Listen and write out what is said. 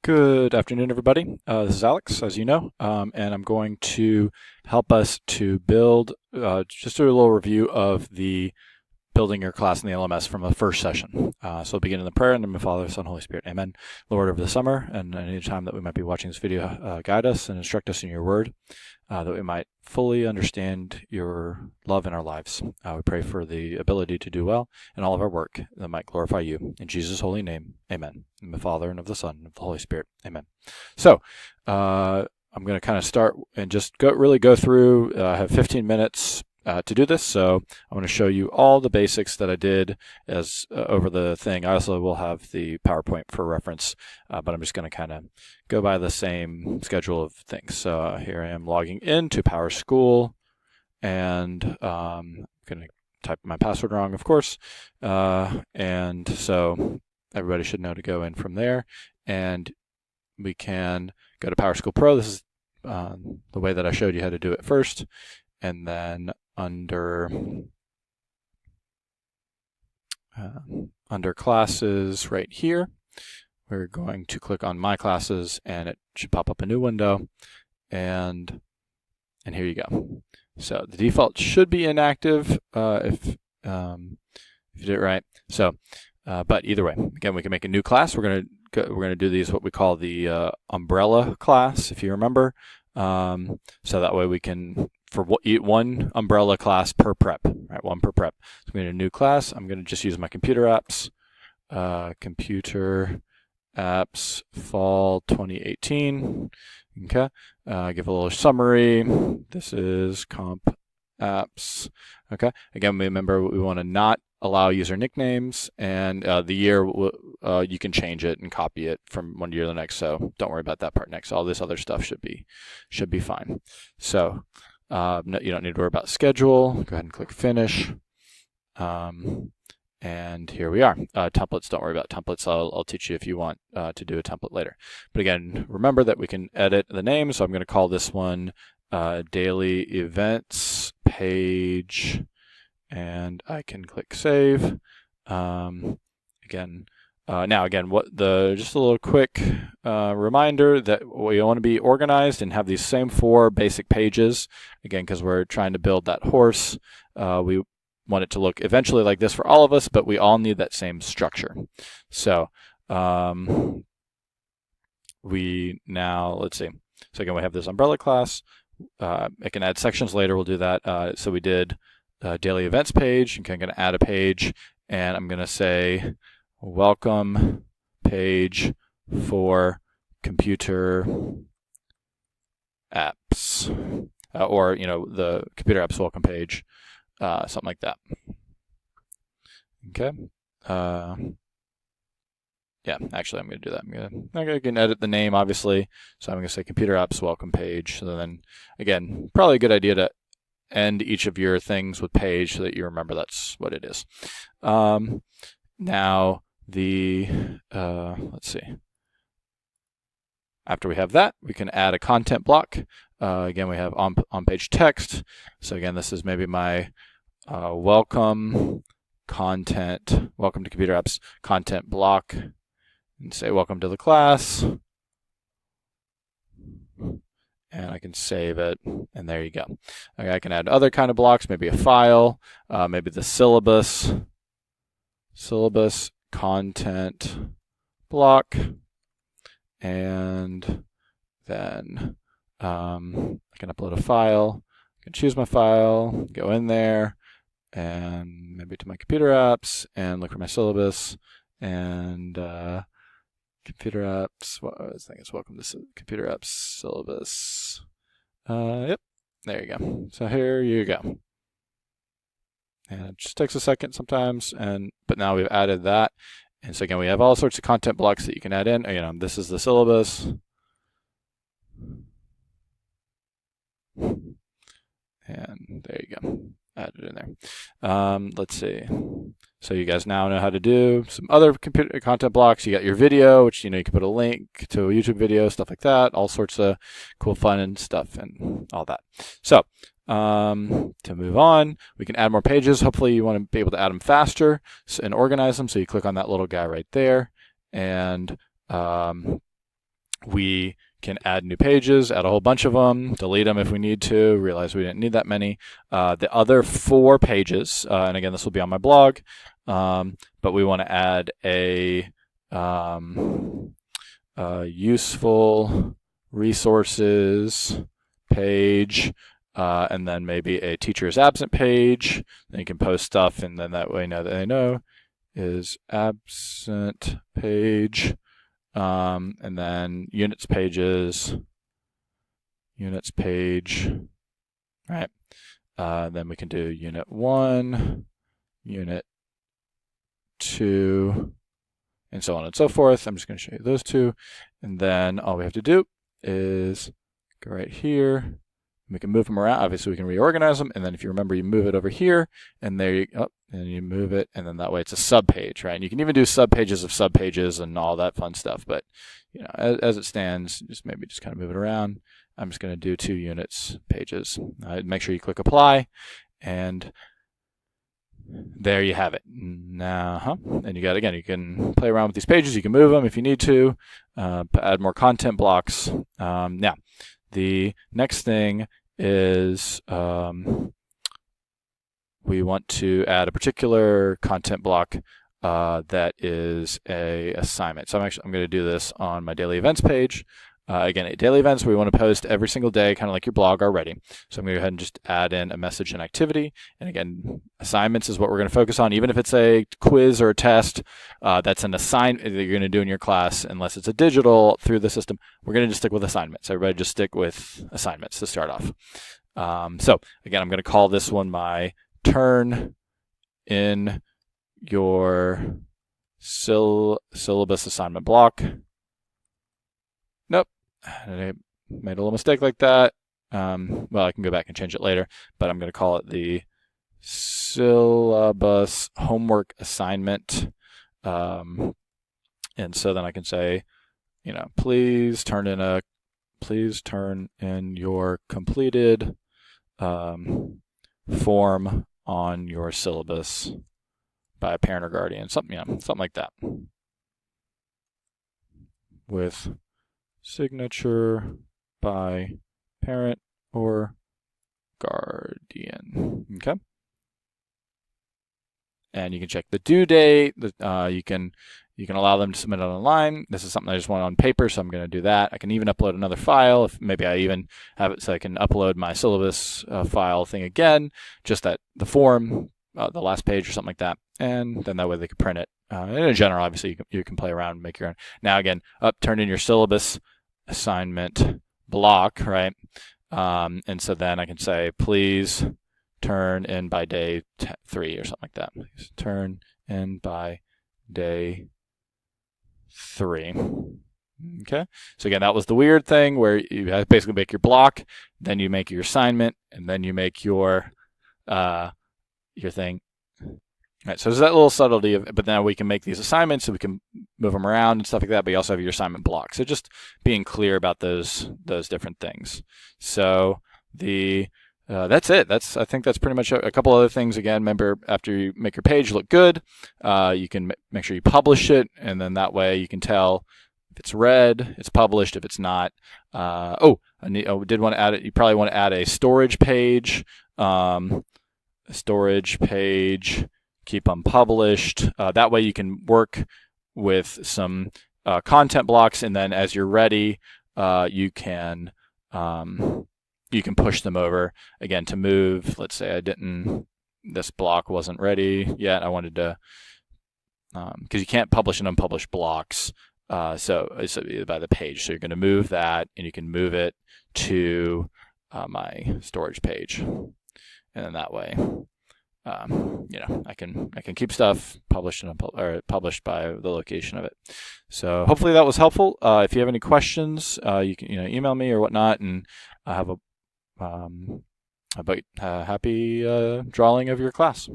Good afternoon, everybody. This is Alex, as you know, and I'm going to help us to build, just do a little review of the building your class in the LMS from the first session. So we'll begin in the prayer, and then the Father, Son, Holy Spirit. Amen. Lord, over the summer and any time that we might be watching this video, guide us and instruct us in your word, that we might fully understand your love in our lives. We pray for the ability to do well in all of our work that might glorify you. In Jesus' holy name, amen. In the Father, and of the Son, and of the Holy Spirit, amen. So, I'm going to kind of start and just really go through. I have 15 minutes to do this, so I want to show you all the basics that I did as over the thing. I also will have the PowerPoint for reference, but I'm just going to kind of go by the same schedule of things. So here I am logging into PowerSchool, and I'm going to type my password wrong, of course, and so everybody should know to go in from there, and we can go to PowerSchool Pro. This is the way that I showed you how to do it first, and then under classes right here, we're going to click on my classes, and it should pop up a new window, and here you go. So the default should be inactive if you did it right. So, but either way, again, we can make a new class. We're gonna do these what we call the umbrella class, if you remember. So that way we can, for one umbrella class per prep, right? One per prep. So I'm going to a new class. I'm going to just use my computer apps, computer apps fall 2018. Okay. Give a little summary. This is comp apps. Okay. Again, remember we want to not allow user nicknames, and the year you can change it and copy it from one year to the next. So don't worry about that part next. All this other stuff should be fine. So no, you don't need to worry about schedule. Go ahead and click finish. And here we are. Templates, don't worry about templates. I'll teach you if you want to do a template later. But again, remember that we can edit the name. So I'm going to call this one daily events page, and I can click save. Just a little quick reminder that we want to be organized and have these same 4 basic pages. Again, because we're trying to build that horse. We want it to look eventually like this for all of us, but we all need that same structure. So let's see. So again, we have this umbrella class. I can add sections later. We'll do that. So we did daily events page. Okay, I'm going to add a page, and I'm going to say welcome page for computer apps, or the computer apps welcome page, something like that. Okay. Yeah, actually, I'm going to do that. I can edit the name, obviously. So I'm going to say computer apps welcome page. So then, again, probably a good idea to end each of your things with page so that you remember that's what it is. Now, let's see. After we have that, we can add a content block. Again, we have on-page text. So again, this is maybe my welcome to computer apps content block, and say welcome to the class. And I can save it, and there you go. Okay, I can add other kind of blocks, maybe a file, maybe the syllabus content block, and then I can upload a file. I can choose my file, go in there, and maybe to my computer apps, and look for my syllabus, and computer apps. I think it's welcome to computer apps syllabus. Yep, there you go. So here you go. And it just takes a second sometimes, but now we've added that. And so again, we have all sorts of content blocks that you can add in. This is the syllabus. And there you go. Add it in there. Let's see. So you guys now know how to do some other computer content blocks. You got your video, which you can put a link to a YouTube video, stuff like that. All sorts of cool fun and stuff and all that. So to move on, we can add more pages. Hopefully you want to be able to add them faster and organize them. So you click on that little guy right there, and We can add new pages, add a whole bunch of them, delete them if we need to, realize we didn't need that many. The other 4 pages, and again, this will be on my blog, but we want to add a useful resources page, and then maybe a teacher is absent page. Then you can post stuff, and then that way now that they know is absent page. And then units page, right? Then we can do unit 1, unit 2, and so on and so forth. I'm just going to show you those 2. And then all we have to do is go right here. We can move them around. Obviously, we can reorganize them. And then if you remember, you move it over here, and there you go. And you move it, and then that way it's a subpage, right? And you can even do subpages of subpages and all that fun stuff. But you know, as it stands, just kind of move it around. I'm just going to do 2 units pages. Make sure you click apply, and there you have it. Now, and you got, again, you can play around with these pages. You can move them if you need to, add more content blocks. Now, the next thing is we want to add a particular content block that is a assignment. So I'm going to do this on my daily events page. Again, daily events we want to post every single day, kind of like your blog already. So I'm going to go ahead and just add in a message and activity. And again, assignments is what we're going to focus on. Even if it's a quiz or a test, that's an assignment that you're going to do in your class, unless it's a digital through the system, we're going to just stick with assignments. Everybody just stick with assignments to start off. So again, I'm going to call this one my turn in your syllabus assignment block. Nope, I made a little mistake like that. Well, I can go back and change it later, but I'm going to call it the syllabus homework assignment. And so then I can say, you know, please turn in your completed form on your syllabus by a parent or guardian, something like that, with signature by parent or guardian. Okay. And you can check the due date. You can allow them to submit it online. This is something I just want on paper, so I'm going to do that. I can even upload another file. If maybe I even have it so I can upload my syllabus file thing again, just that the form, the last page or something like that, and then that way they can print it. And in general, obviously, you can play around and make your own. Now again, turn in your syllabus assignment block, right? And so then I can say, please turn in by day 3 or something like that. Please turn in by day 3. Okay. So again, that was the weird thing where you basically make your block, then you make your assignment, and then you make your thing. All right, so there's that little subtlety of, but now we can make these assignments, so we can move them around and stuff like that. But you also have your assignment block. So just being clear about those different things. So that's it. I think that's pretty much a couple other things. Again, remember, after you make your page look good, you can make sure you publish it, and then that way you can tell if it's read, it's published. If it's not, I did want to add it. You probably want to add a storage page. Keep unpublished. That way you can work with some content blocks, and then as you're ready, you can push them over. Again, to move, let's say this block wasn't ready yet. I wanted to, because you can't publish and unpublish blocks, so it's by the page. So you're going to move that, and you can move it to my storage page, and then that way, I can keep stuff published or published by the location of it. So hopefully that was helpful. If you have any questions, you can email me or whatnot, and I have a happy drawing of your class.